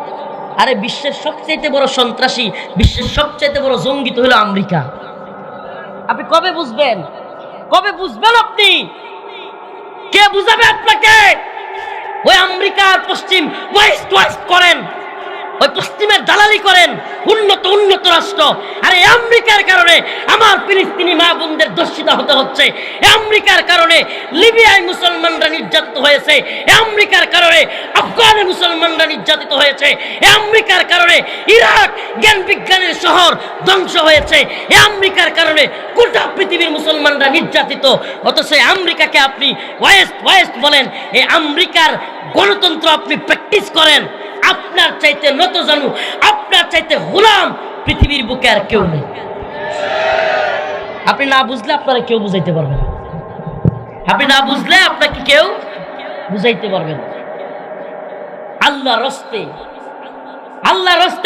আরে বিশ্বের সবচেয়ে বড় সন্ত্রাসী, বিশ্বের সবচেয়ে বড় জঙ্গি তো হলো আমেরিকা। আপনি কবে বুঝবেন? কবে বুঝবেন আপনি? কে বুঝাবে আপনাকে? ওই আমেরিকার পশ্চিম ওয়েস্ট করেন, ওই পশ্চিমের দালালি করেন, উন্নত রাষ্ট্র। আর এই আমেরিকার কারণে আমার ফিলিস্তিনি মা বোনদের দর্শিত হতে হচ্ছে। আমেরিকার কারণে লিবিয়ায় মুসলমানরা নির্যাতিত হয়েছে। আমেরিকার কারণে আফগানে মুসলমানরা নির্যাতিত হয়েছে। আমেরিকার কারণে ইরাক জ্ঞান বিজ্ঞানের শহর ধ্বংস হয়েছে। আমেরিকার কারণে গোটা পৃথিবীর মুসলমানরা নির্যাতিত। অথচ আমেরিকাকে আপনি ওয়েস্ট বলেন। এই আমেরিকার গণতন্ত্র আপনি প্র্যাকটিস করেন। আপনার চাইতে নত জানু, আপনার চাইতে গোলাম পৃথিবীর বুকে আর কেউ নেই। আপনি না বুঝলে আপনারা কেউ বুঝাইতে পারবেন। আপনি না বুঝলে আপনাকে কেউ বুঝাইতে পারবেন। আল্লাহর রাস্তে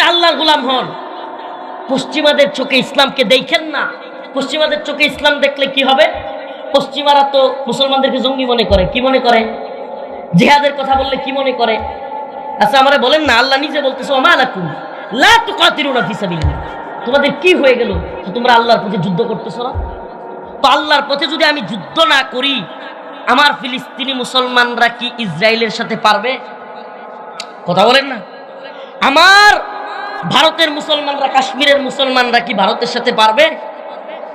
আল্লাহর গোলাম হন। পশ্চিমাদের চোখে ইসলামকে দেখেন না। পশ্চিমাদের চোখে ইসলাম দেখলে কি হবে? পশ্চিমারা তো মুসলমানদেরকে জঙ্গি মনে করে। কি মনে করে? জিহাদের কথা বললে কি মনে করে? আচ্ছা আমারে বলেন না, আল্লাহ নিজে বলতেছে ওমা লাকুম লা তুকাতিলুনা ফি সাবিলিল্লাহ, তোমাদের কি হয়ে গেল যে তোমরা আল্লাহর পথে যুদ্ধ করতেছ না? তো আল্লাহর পথে যদি আমি যুদ্ধ না করি, আমার ফিলিস্তিনি মুসলমানরা কি ইসরায়েলের সাথে পারবে? কথা বলেন না। আমার ভারতের মুসলমানরা, কাশ্মীরের মুসলমানরা কি ভারতের সাথে পারবে?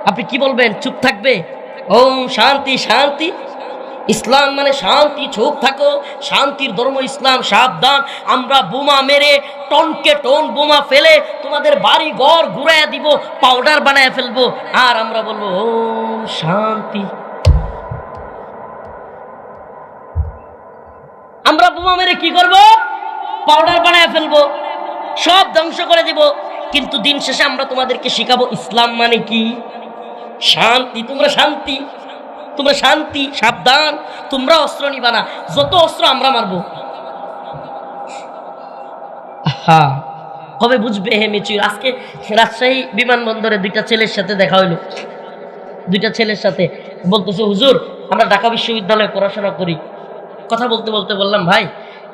আপনি কি বলবেন? চুপ থাকবে? ওম শান্তি শান্তি, ইসলাম মানে শান্তি, চুপ থাকো, শান্তির ধর্ম ইসলাম, সাবধান, আমরা বোমা মেরে টনকে টন বোমা ফেলে তোমাদের বাড়ি ঘর ঘুরাইয়া দিব, পাউডার বানায় ফেলবো, আর আমরা বলবো ওম শান্তি। আমরা বোমা মেরে কি করব? পাউডার বানায় ফেলবো, সব ধ্বংস করে দিব। কিন্তু দিন শেষে আমরা তোমাদেরকে শিখাবো ইসলাম মানে কি, শান্তি। তোমরা শান্তি, তোমরা শান্তি, সাবধান, তোমরা অস্ত্র নিবা না, যত অস্ত্র আমরা মারবো। হ্যাঁ, কবে বুঝবে হে মিচুর? আজকে রাজশাহী বিমানবন্দরে দুইটা ছেলের সাথে দেখা হইলো। দুইটা ছেলের সাথে বলতেছে, হুজুর আমরা ঢাকা বিশ্ববিদ্যালয়ে পড়াশোনা করি। কথা বলতে বলতে বললাম, ভাই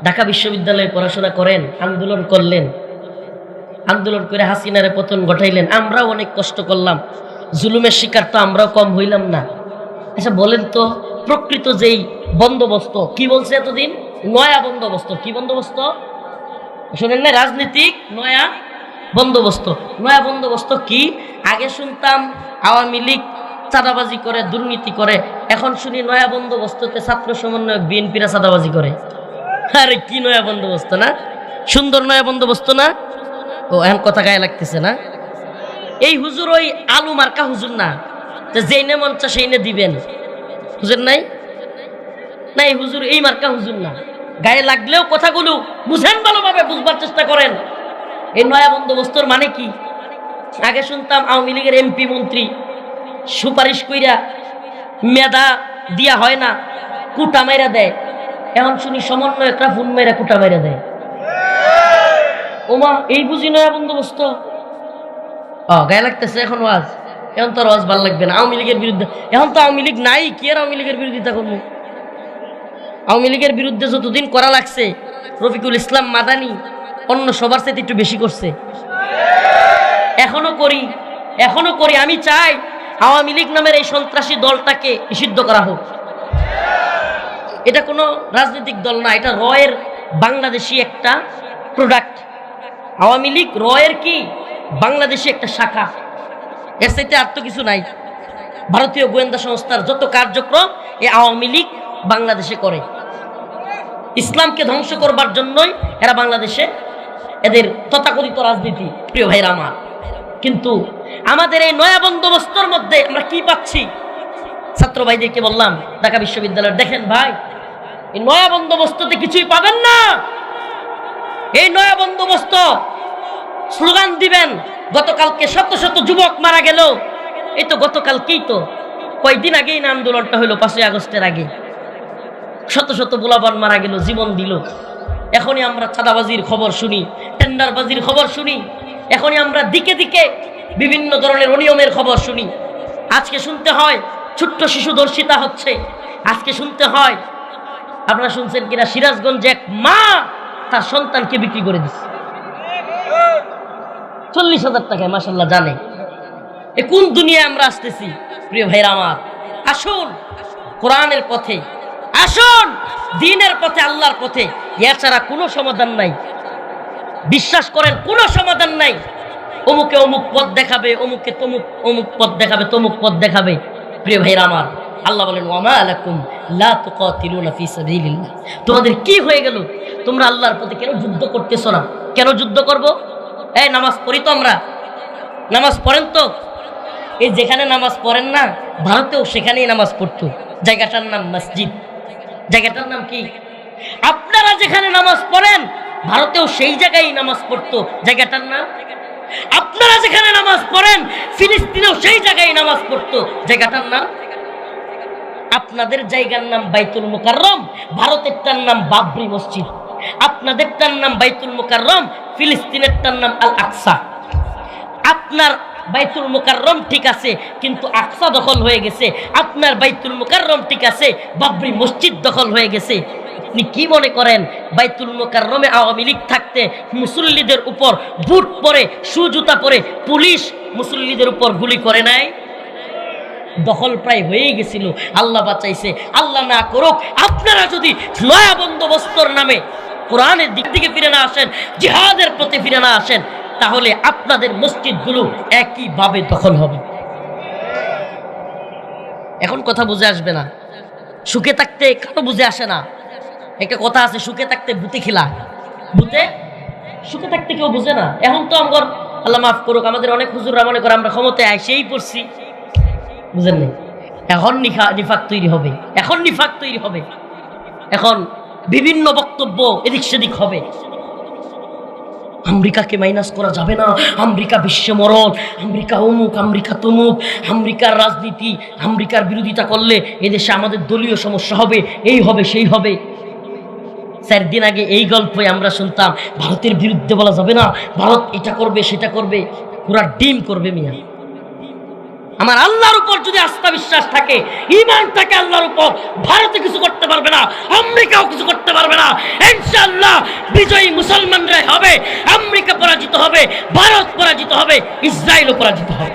ঢাকা বিশ্ববিদ্যালয়ে পড়াশোনা করেন, আন্দোলন করলেন, আন্দোলন করে হাসিনারে পতন ঘটাইলেন, আমরাও অনেক কষ্ট করলাম, জুলুমের শিকার তো আমরাও কম হইলাম না। আচ্ছা বলেন তো, প্রকৃত যেই বন্দোবস্ত কি বলছে এতদিন, নয়া বন্দোবস্ত, কি বন্দোবস্ত শোনেন না? রাজনীতিক নয়া বন্দোবস্ত। নয়া বন্দোবস্ত কি? আগে শুনতাম আওয়ামী লীগ চাঁদাবাজি করে, দুর্নীতি করে, এখন শুনি নয়া বন্দোবস্ততে ছাত্র সমন্বয়ক বিএনপিরা চাঁদাবাজি করে। আরে কি নয়া বন্দোবস্ত না? সুন্দর নয়া বন্দোবস্ত না? ও এখন কথা গায়ে লাগতেছে না? এই হুজুর ওই আলু মার্কা হুজুর না, যেই নে মন চা সেই নে দিবেন হুজুর নাই না? এই হুজুর এই মার্কা হুজুর না। গায়ে লাগলেও কথাগুলো বুঝেন, ভালোভাবে বুঝবার চেষ্টা করেন। এই নয়া বন্দোবস্তর মানে কি? আগে শুনতাম আওয়ামী লীগের এমপি মন্ত্রী সুপারিশ কইরা মেধা দিয়া হয় না, কুটা মাইরা দেয়। এখন শুনি সমন্বয়করা ফোন মাইরা কুটা মাইরা দেয়। ওমা, এই বুঝি নয়া বন্দোবস্ত? গায়ে লাগতেছে এখন ওয়াজ। এখন তো ওয়াজ ভালো লাগবে না আওয়ামী লীগের বিরুদ্ধে। এখন তো আওয়ামী লীগ নাই, কি আর আওয়ামী লীগের বিরোধিতা করবো? আওয়ামী লীগের বিরুদ্ধে যতদিন করা লাগছে, রফিকুল ইসলাম মাদানি অন্য সবার সাথে একটু বেশি করছে। এখনো করি, এখনো করি। আমি চাই আওয়ামী লীগ নামের এই সন্ত্রাসী দলটাকে নিষিদ্ধ করা হোক। এটা কোনো রাজনৈতিক দল না, এটা রয়ের বাংলাদেশি একটা প্রোডাক্ট। আওয়ামী লীগ রয়ের কি বাংলাদেশি একটা শাখা, এর সাথে আর তো কিছু নাই। ভারতীয় গোয়েন্দা সংস্থার যত কার্যক্রম এই আওয়ামী লীগ বাংলাদেশে করে। ইসলামকে ধ্বংস করবার জন্যই এরা বাংলাদেশে এদের তথাকথিত রাজনীতি। প্রিয় ভাইরা আমার, কিন্তু আমাদের এই নয়া বন্দোবস্তর মধ্যে আমরা কি পাচ্ছি? ছাত্র ভাইদেরকে বললাম ঢাকা বিশ্ববিদ্যালয়ের, দেখেন ভাই এই নয়া বন্দোবস্ততে কিছুই পাবেন না। এই নয়া বন্দোবস্ত স্লোগান দিবেন, গতকালকে শত শত যুবক মারা গেল। এই তো গতকালকেই তো, কয়েকদিন আগেই না আন্দোলনটা হলো, 5ই আগস্টের আগে শত শত বুলাবান মারা গেল, জীবন দিল। এখনই আমরা চাঁদাবাজির খবর শুনি, টেন্ডারবাজির খবর শুনি, এখনই আমরা দিকে দিকে বিভিন্ন ধরনের অনিয়মের খবর শুনি। আজকে শুনতে হয় ছোট্ট শিশু ধর্ষিতা হচ্ছে। আজকে শুনতে হয়, আপনারা শুনছেন কিনা, সিরাজগঞ্জে এক মা তার সন্তানকে বিক্রি করে দিচ্ছে 40,000 টাকায়। মাশাআল্লাহ, জানে এ কোন দুনিয়ায় আমরা আসতেছি? প্রিয় ভাইরা আমার, আসুন কোরআনের পথে, আসুন দ্বীনের পথে, আল্লাহর পথে। এছাড়া কোনো সমাধান নাই। বিশ্বাস করেন, কোনো সমাধান নাই। অমুকে অমুক পথ দেখাবে, অমুকে তমুক অমুক পথ দেখাবে, তমুক পথ দেখাবে। প্রিয় ভাইরা আমার, আল্লাহ বলেন ওয়ামা লাকুম লা তুকাতিলুনা ফি সাবিলিল্লাহ, তোমাদের কি হয়ে গেল? তোমরা আল্লাহর পথে কেন যুদ্ধ করতেছ না? কেন যুদ্ধ করব? এই নামাজ পড়ি তো আমরা, নামাজ পড়েন তো? এই যেখানে নামাজ পড়েন না, ভারতেও সেখানেই নামাজ পড়তো। জায়গাটার নাম মসজিদ। জায়গাটার নাম কি? আপনারা যেখানে নামাজ পড়েন, ভারতেও সেই জায়গায় নামাজ পড়তো। জায়গাটার নাম? আপনারা যেখানে নামাজ পড়েন, ফিলিস্তিনেও সেই জায়গায় নামাজ পড়তো। জায়গাটার নাম? আপনাদের জায়গার নাম বাইতুল মুকাররম, ভারতেরটার নাম বাবরি মসজিদ। আপনাদেরটার নাম বাইতুল মুকাররম, ফিলিস্তিনেরটার নাম আল আকসা। আপনার বাইতুল মুকাররম ঠিক আছে, কিন্তু আকসা দখল হয়ে গেছে। আপনার বাইতুল মুকাররম ঠিক আছে, বাবরি মসজিদ দখল হয়ে গেছে। আপনি কি মনে করেন বাইতুল মুকাররমে আওয়ামী লীগ থাকতে মুসল্লিদের উপর বুট পরে, সুজুতা পরে পুলিশ মুসল্লিদের উপর গুলি করে নাই? দখল প্রায় হয়ে গেছিল, আল্লাহ বাঁচাইছে। আল্লাহ না করুক আপনারা যদি নয়া বন্দোবস্তর নামে কোরআনের দিক থেকে ফিরে না আসেন, জিহাদের প্রতি ফিরে না আসেন, তাহলে আপনাদের মসজিদগুলো একইভাবে দখল হবে। এখন কথা বুঝে আসবে না, সুখে থাকতে কারো বুঝে আসে না। একটা কথা আছে, সুখে থাকতে ভূতে খেলা, ভূতে সুখে থাকতে কেউ বুঝে না। এখন তো আমার আল্লাহ মাফ করুক, আমাদের অনেক হুজুররা মনে করে আমরা ক্ষমতায় আইসেই পড়ছি, বুঝেন নাই? এখন নিফাক তৈরি হবে, এখন নিফাক তৈরি হবে, এখন বিভিন্ন বক্তব্য এদিক সেদিক হবে। আমেরিকাকে মাইনাস করা যাবে না, আমেরিকা বিশ্ব মরণ, আমেরিকা অমুক, আমেরিকা তমুক, আমেরিকার রাজনীতি, আমেরিকার বিরোধিতা করলে এদেশে আমাদের দলীয় সমস্যা হবে, এই হবে সেই হবে। 4 দিন আগে এই গল্পই আমরা শুনতাম, ভারতের বিরুদ্ধে বলা যাবে না, ভারত এটা করবে সেটা করবে, পুরা ডিম করবে। মিয়া, আমার আল্লাহর উপর যদি আস্থা বিশ্বাস থাকে, ঈমান থাকে আল্লাহর উপর, ভারতে কিছু করতে পারবে না, আমেরিকাও কিছু করতে পারবে না। ইনশাআল্লাহ বিজয়ী মুসলমানরাই হবে। আমেরিকা পরাজিত হবে, ভারত পরাজিত হবে, ইসরায়েলও পরাজিত হবে।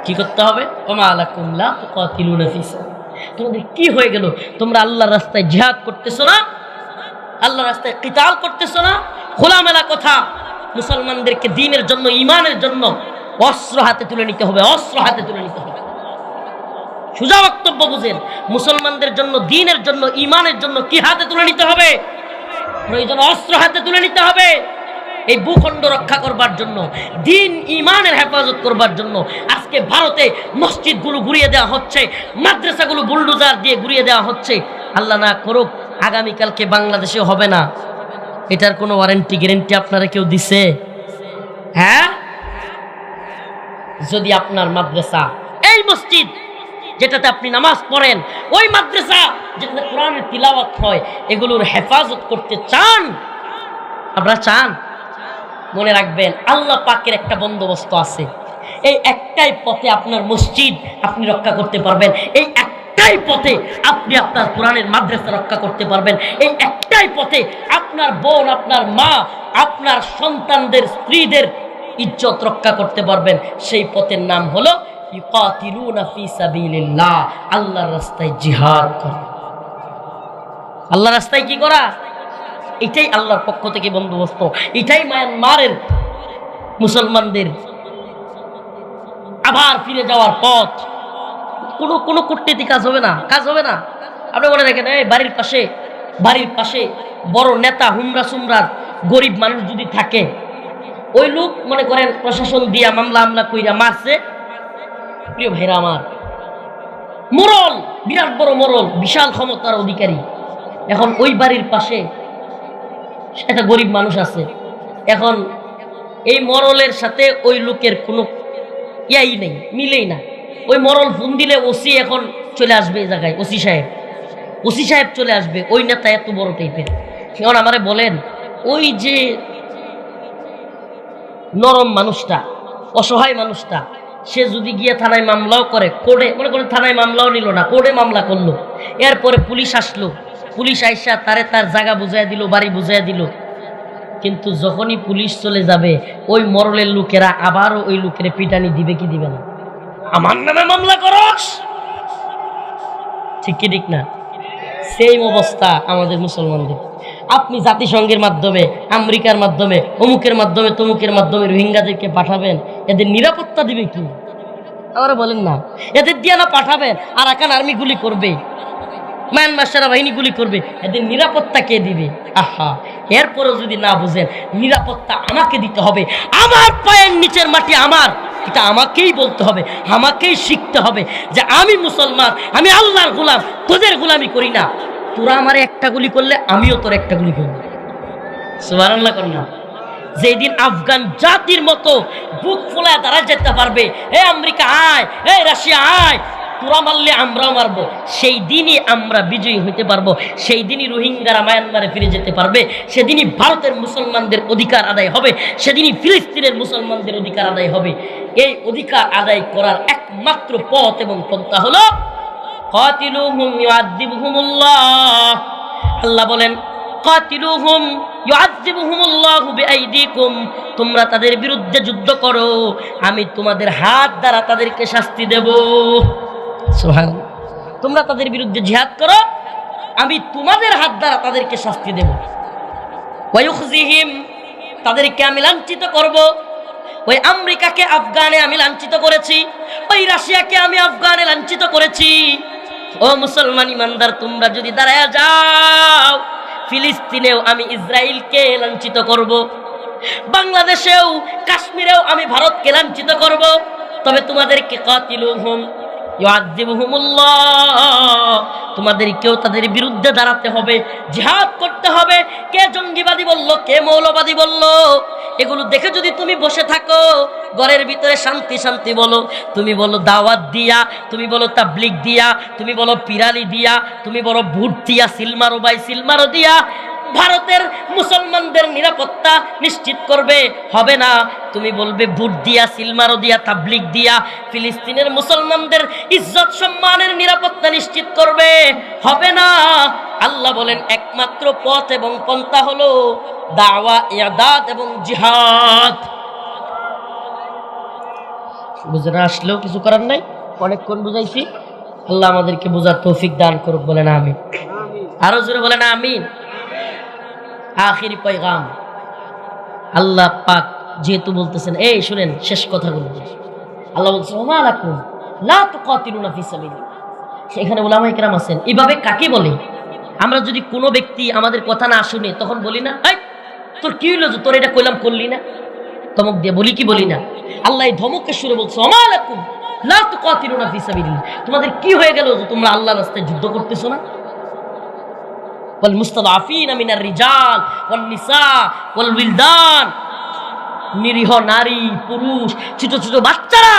কি করতে হবে? ওমা আলাকুম লা তুকাতিলুনা ফি সাবিলিল্লাহ। তোমাদের কি হয়ে গেল? তোমরা আল্লাহর রাস্তায় জিহাদ করতেছো না, আল্লাহর রাস্তায় কিতাল করতেছো না? খোলামেলা কথা, মুসলমানদেরকে দ্বীনের জন্য, ঈমানের জন্য অস্ত্র হাতে তুলে নিতে হবে, অস্ত্র হাতে তুলে নিতে হবে। সোজা বক্তব্য বুঝেন, মুসলমানদের জন্য, দ্বীনের জন্য, ঈমানের জন্য কি হাতে তুলে নিতে হবে? প্রয়োজন অস্ত্র হাতে তুলে নিতে হবে। এই ভূখণ্ড রক্ষা করবার জন্য, দ্বীন ঈমানের হেফাজত করবার জন্য আজকে ভারতে মসজিদগুলো ঘুরিয়ে দেওয়া হচ্ছে, মাদ্রাসাগুলো বুলডোজার দিয়ে ঘুরিয়ে দেওয়া হচ্ছে। আল্লাহ না করুক আগামীকালকে বাংলাদেশে হবে না, এটার কোনো ওয়ারেন্টি গ্যারেন্টি আপনারা কেউ দিছে? হ্যাঁ, যদি আপনার মাদ্রাসা, এই মসজিদ যেটাতে আপনি নামাজ পড়েন, ওই মাদ্রাসা যেটাতে কোরআনের তিলাওয়াত হয়, এগুলোর হেফাজত করতে চান, আপনারা চান, মনে রাখবেন আল্লাহ পাকের একটা বন্দোবস্ত আছে। এই একটাই পথে আপনার মসজিদ আপনি রক্ষা করতে পারবেন, এই একটাই পথে আপনি আপনার কোরআনের মাদ্রাসা রক্ষা করতে পারবেন, এই একটাই পথে আপনার বোন, আপনার মা, আপনার সন্তানদের, স্ত্রীদের ইজ্জত রক্ষা করতে পারবেন। সেই পথের নাম হলো ইউকাতিলুনা ফি সাবিলিল্লাহ, আল্লাহর রাস্তায় জিহাদ করা। আল্লাহর রাস্তায় কি করা? এটাই আল্লাহর পক্ষ থেকে বন্দোবস্ত, এটাই মায়ানমারের মুসলমানদের আবার ফিরে যাওয়ার পথ। কোনো কূটনীতি কাজ হবে না, কাজ হবে না। আপনি মনে রাখেন, এই বাড়ির পাশে বড় নেতা, হুমরা সুমরার গরিব মানুষ যদি থাকে, ওই লোক মনে করেন প্রশাসন দিয়া মামলা কইরা মারছে, প্রিয় ভাইরা আমার, মোরল, বিরাট বড় মোরল, বিশাল ক্ষমতার অধিকারী, এখন ওই বাড়ির পাশে একটা গরিব মানুষ আছে, এখন এই মরলের সাথে ওই লোকের কোনো ইয়াই নেই, মিলেই না। ওই মরল ফোন দিলে ওসি এখন চলে আসবে এই জায়গায়, ওসি সাহেব চলে আসবে, ওই নেতা এত বড় টাইপের। এখন আমারে বলেন, ওই যে নরম মানুষটা, অসহায় মানুষটা, সে যদি গিয়ে থানায় মামলাও করে, কোর্টে মনে করেন থানায় মামলাও নিল না, কোর্টে মামলা করলো, এরপরে পুলিশ আসলো, পুলিশ আইসা তারে তার জায়গা বুঝাইয়া দিল, বাড়ি বুঝাইয়া দিল, কিন্তু যখনই পুলিশ চলে যাবে ওই মরলের লোকেরা আবারও ওই লোকের পিটানি দিবে কি দিবে না? আমার নামে মামলা করস, ঠিক কি ঠিক না? সেম অবস্থা আমাদের মুসলমানদের। আপনি জাতিসংঘের মাধ্যমে, আমেরিকার মাধ্যমে, অমুকের মাধ্যমে, তমুকের মাধ্যমে রোহিঙ্গাদেরকে পাঠাবেন, এদের নিরাপত্তা দিবে কি? আবার বলেন না, এদের দিয়ে না পাঠাবেন, আরাকান আর্মি গুলি করবে, মায়ানমার সেনাবাহিনী গুলি করবে, এদের নিরাপত্তা কে দিবে? আহা, এরপরেও যদি না বুঝেন নিরাপত্তা আমাকে দিতে হবে, আমার পায়ের নিচের মাটি আমার, এটা আমাকেই বলতে হবে, আমাকেই শিখতে হবে যে আমি মুসলমান, আমি আল্লাহর গোলাম, তোদের গোলামি করি না। তোরা আমার একটা গুলি করলে আমিও তোর একটা গুলি করব। সুবহানাল্লাহ কর না। যেদিন আফগান জাতির মতো বুক ফোলায় দাঁড়া যেতে পারবে, এ আমেরিকা আয়, এ রাশিয়া আয়, তোরা মারলে আমরাও মারবো, সেই দিনই আমরা বিজয়ী হইতে পারবো, সেই দিনই রোহিঙ্গারা মায়ানমারে ফিরে যেতে পারবে, সেদিনই ভারতের মুসলমানদের অধিকার আদায় হবে, সেদিনই ফিলিস্তিনের মুসলমানদের অধিকার আদায় হবে। এই অধিকার আদায় করার একমাত্র পথ এবং পন্থা হলো কাতিলুহুম ইউআযিবুহুমুল্লাহ। আল্লাহ বলেন কাতিলুহুম ইউআযিবুহুমুল্লাহু বিআইদিকুম, তোমরা তাদের বিরুদ্ধে যুদ্ধ করো, আমি তোমাদের হাত দ্বারা তাদেরকে শাস্তি দেব। সুবহানাল্লাহ। তোমরা তাদের বিরুদ্ধে জিহাদ করো, আমি তোমাদের হাত দ্বারা তাদেরকে শাস্তি দেব। ওয়া ইউখজিহিম, তাদেরকে আমি লাঞ্ছিত করব। ওই আমেরিকাকে আফগানে আমি লাঞ্ছিত করেছি, ওই রাশিয়াকে আমি আফগানে লাঞ্ছিত করেছি। ও মুসলমান ইমানদার, তোমরা যদি দাঁড়ায়া যাও, ফিলিস্তিনেও আমি ইসরায়েলকে লাঞ্ছিত করব, বাংলাদেশেও কাশ্মীরেও আমি ভারতকে লাঞ্ছিত করব। তবে তোমাদেরকে কাতিলুহুম ইউআযিবুহুমুল্লাহ, তোমাদেরকেও তাদের বিরুদ্ধে দাঁড়াতে হবে, জিহাদ করতে হবে। কে জঙ্গিবাদী বলল, কে মৌলবাদী বলল, এগুলো দেখে যদি তুমি বসে থাকো, ঘরের ভিতরে শান্তি শান্তি বলো, তুমি বলো দাওয়াত দিয়া, তুমি বলো তাবলিগ দিয়া, তুমি বলো পিরালি দিয়া, তুমি বলো ভোট দিয়া, সিলমারো বাই সিলমারো দিয়া ভারতের মুসলমানদের নিরাপত্তা নিশ্চিত করবে, হবে না। তুমি বলবে ভোট দিয়া, সিলমারো দিয়া, তাবলিগ দিয়া ফিলিস্তিনের মুসলমানদের ইজ্জত সম্মানের নিরাপত্তা নিশ্চিত করবে, হবে না। আল্লাহ বলেন একমাত্র পথ এবং পন্থা হলো দাওয়া, ইরদাদ এবং জিহাদ। বুঝে না আসলেও কিছু করার নাই, অনেকক্ষণ বুঝাইছি। আল্লাহ আমাদেরকে বোঝার তৌফিক দান করুক, বলেন আমিন। আরো জোরে বলেন আমিন। আখিরি পয়গাম, আল্লাহ পাক যেহেতু বলতেছেন, এই শুনেন শেষ কথাগুলো, আল্লাহ বলছেন ওমা লাকুম লা তুকাতিলুনা ফি সাবিলিল্লাহ। সেখানে উলামায়ে কেরাম আছেন, এইভাবে কাকে বলে? আমরা যদি কোনো ব্যক্তি আমাদের কথা না শুনে, তখন বলি না এই তোর কি হইলো যে তোর এটা কইলাম করলি না, ধমক দিয়ে বলি কি বলি না? আল্লাহ এই ধমকের সুরে বলছে ওমা লাকুম লা তুকাতিলুনা ফি সাবিলিল্লাহ, তোমাদের কি হয়ে গেল যে তোমরা আল্লাহর রাস্তায় যুদ্ধ করতেছো না? ওয়াল মুস্তাদআফিনা মিনার রিজাল ওয়ান নিসা ওয়াল উইলদান, নিরীহ নারী পুরুষ ছোট ছোট বাচ্চারা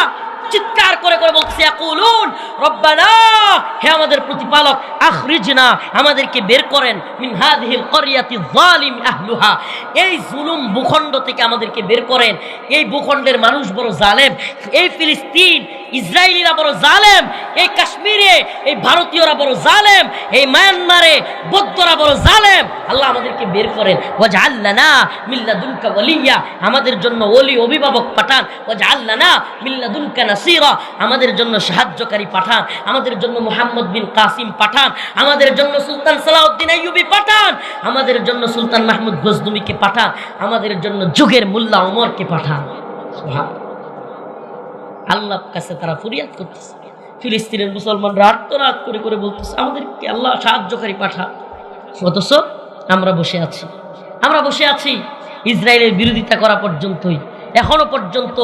চিৎকার করে করে বলছে ইয়াকুলুন রব্বানা, হে আমাদের প্রতিপালক, আখরিজনা, আমাদেরকে বের করেন, মিন হাযিহিল ক্বরিয়াতি যালিম আহলুহা, এই জুলুম ভূখণ্ড থেকে আমাদেরকে বের করেন। এই ভূখণ্ডের মানুষ বড় জালেম, এই ফিলিস্তিন ইসরায়েলিরা বড় জালেম, এই কাশ্মীরে এই ভারতীয়রা বড় জালেম, এই মায়ানমারে বৌদ্ধরা বড় জালেম। আল্লাহ আমাদেরকে বের করেন। ওয়াজআল লানা মিন লাদুনকা ওয়ালিয়্যা, আমাদের জন্য ওলি অভিভাবক পাঠান। ওয়াজআল লানা মিন লাদুনকা নাসীরা, আমাদের জন্য সাহায্যকারী পাঠান। আমাদের জন্য মুহাম্মদ বিন কাসিম পাঠান। আমাদের জন্য সুলতান সালাউদ্দিন আইয়ুবী পাঠান। আমাদের জন্য সুলতান মাহমুদ গজনবীকে পাঠান। আমাদের জন্য যুগের মোল্লা ওমরকে পাঠান। সুবহানাল্লাহ। আল্লাহর কাছে তারা ফরিয়াদ করতেছে, ফিলিস্তিনের মুসলমানরা আর্তনাদ করে করে বলতেছে আমাদেরকে আল্লাহ সাহায্যকারী পাঠান। অথচ আমরা বসে আছি, আমরা বসে আছি ইসরায়েলের বিরোধিতা করা পর্যন্তই। এখনো পর্যন্ত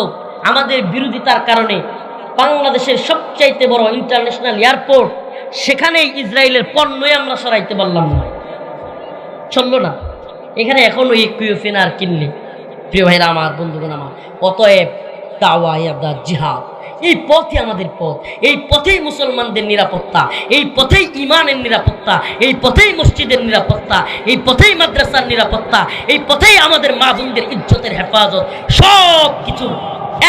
আমাদের বিরোধিতার কারণে বাংলাদেশের সবচাইতে বড় ইন্টারন্যাশনাল এয়ারপোর্ট, সেখানেই ইসরায়েলের পণ্যই আমরা সরাইতে পারলাম না, চললো না। এখানে এখনো একটু ফেনার কিনলে, প্রিয় ভাইরা আমার, বন্ধুগণ আমার, অতএব দাওয়া, ইরদাদ, জিহাদ, এই পথই আমাদের পথ। এই পথেই মুসলমানদের নিরাপত্তা, এই পথেই ইমানের নিরাপত্তা, এই পথেই মসজিদের নিরাপত্তা, এই পথেই মাদ্রাসার নিরাপত্তা, এই পথেই আমাদের মা বোনদের ইজ্জতের হেফাজত। সব কিছু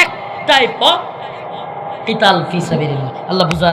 একটাই পথ, কিতাল ফি সাবিলিল্লাহ। আল্লাহ বুঝা